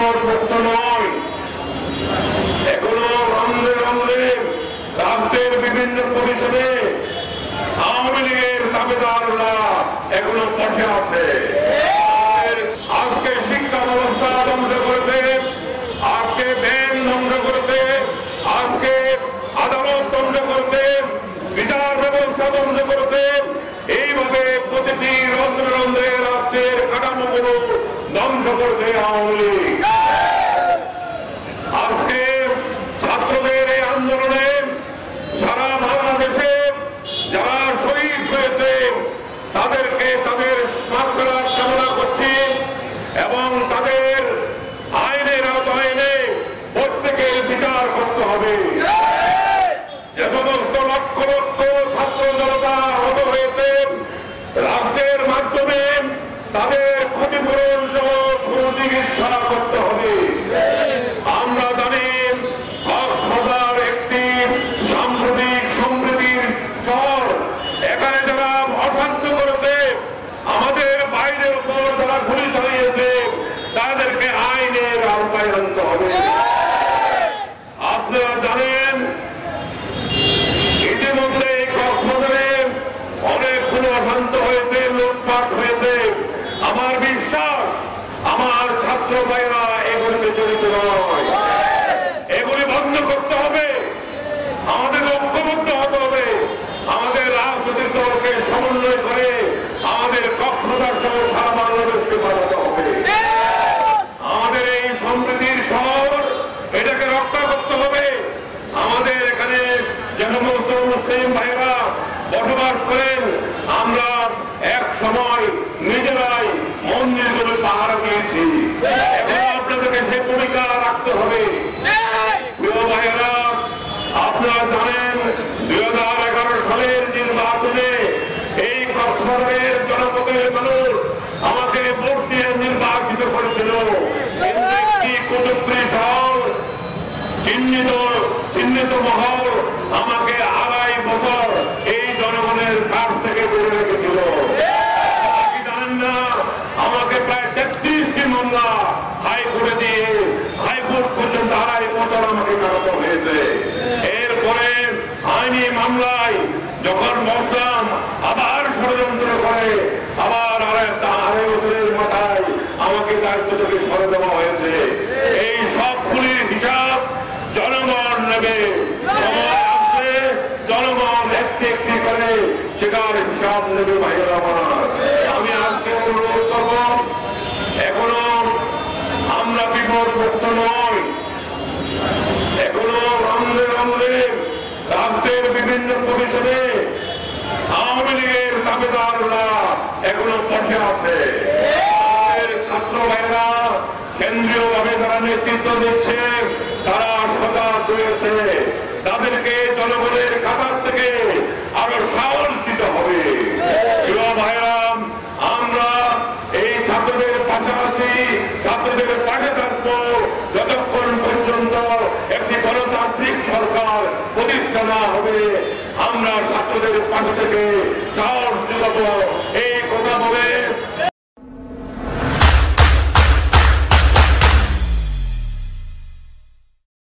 বিপদমুক্ত নয়। এখনো রন্ধে রন্ধে রাষ্ট্রের বিভিন্ন পরিষদে আওয়ামী লীগের দাবিদাররা এখনো বসে আছে। আজকে শিক্ষা ব্যবস্থা ধ্বংস করেছে, আজকে ব্যাংক ধ্বংস করেছে, আজকে আদালত ধ্বংস করেছে, বিচার ব্যবস্থা ধ্বংস করেছে। এইভাবে প্রতিটি রন্ধ্রে রন্ধ্রে রাষ্ট্রের কাঠামোগুলো ধ্বংস করেছে আওয়ামী লীগ। আজকে ছাত্রদের এই আন্দোলনে সারা বাংলাদেশে যারা শহীদ হয়েছে তাদেরকে তাদের মাগফিরাত কামনা করছি এবং তাদের আইনের আওতায় এনে প্রত্যেকের বিচার করতে হবে। যে সমস্ত লক্ষ লক্ষ ছাত্র জনতা আহত হয়েছে রাষ্ট্রের মাধ্যমে তাদের ক্ষতিপূরণ সহ সুচিকিৎসা করতে হবে। আমরা জানি কক্সবাজার একটি সাম্প্রতিক সমৃদ্ধির শহর। এখানে যারা অশান্ত করেছে, আমাদের বাইরের উপর যারা গুলি চালিয়েছে তাদেরকে আইনের আওতায় আনতে হবে। আপনারা জানেন ইতিমধ্যে কক্সবাজারে অনেকগুলো অশান্ত হয়েছে, লুটপাট হয়েছে। আমার বিশ্বাস আমার ছাত্র ভাইরা এগুলিতে জড়িত নয়। এগুলি বন্ধ করতে হবে, আমাদের ঐক্যবদ্ধ হতে হবে, আমাদের রাজনৈতিক দলকে সমন্বয় করে আমাদের কক্সবাজার সহ সারা বাংলাদেশকে বাড়াতে হবে। আমাদের এই সমৃদ্ধির শহর এটাকে রক্ষা করতে হবে। আমাদের এখানে যে সমস্ত মুসলিম ভাইরা বসবাস করেন, আমরা এক সময় নিজেরাই মন্দিরগুলো পাহারা দিয়েছি। এখন আপনাদেরকে সেই ভূমিকা রাখতে হবে। প্রিয় ভাইয়েরা, আপনারা জানেন 2011 সালের নির্বাচনে এই কক্সবাজারের জনপদের মানুষ আমাকে ভোট দিয়ে নির্বাচিত করেছিল। কিন্তু একটি কুতুবপুরি শহর চিহ্নিত মহল আমাকে 2.5 বছর এই জনগণের কাছ থেকে দূরে রেখেছিল। জানেন না, আমাকে প্রায় 33টি মামলা হাইকোর্টে দিয়ে হাইকোর্ট পর্যন্ত 2.5 বছর আমাকে কাটাতে হয়েছে। এরপরে আইনি মামলায় যখন বসলাম, আবার ষড়যন্ত্র করে আবার 2.5 বছরের মাথায় আমাকে দায়িত্ব থেকে সরে দেওয়া হয়েছে। এই সবগুলির হিসাব জনগণ নেবে। সময় আসবে জনগণ একটি একটি করে সেটার হিসাব নেবে। ভাইয়েরা আমার, আমি আজকে অনুরোধ করব, এখনো আমরা বিপদমুক্ত নই। এখনো রন্ধে রন্ধে রাষ্ট্রের বিভিন্ন পরিষদে আওয়ামী লীগের দাবিদাররা এখনো বসে আছে। ছাত্র ভাইরা কেন্দ্রীয় ভাবে যারা নেতৃত্ব দিচ্ছে তারা সজাগ হয়েছে। তাদেরকে জনগণের কাতার থেকে আরো সাহস দিতে হবে। প্রিয় ভাইরা, আমরা এই ছাত্রদের পাশে আছি, ছাত্রদের পাশে থাকবো যতক্ষণ পর্যন্ত একটি গণতান্ত্রিক সরকার প্রতিষ্ঠা না হবে। আমরা ছাত্রদের পাশে থেকে সাহস যোগাবো, এই কথা বলে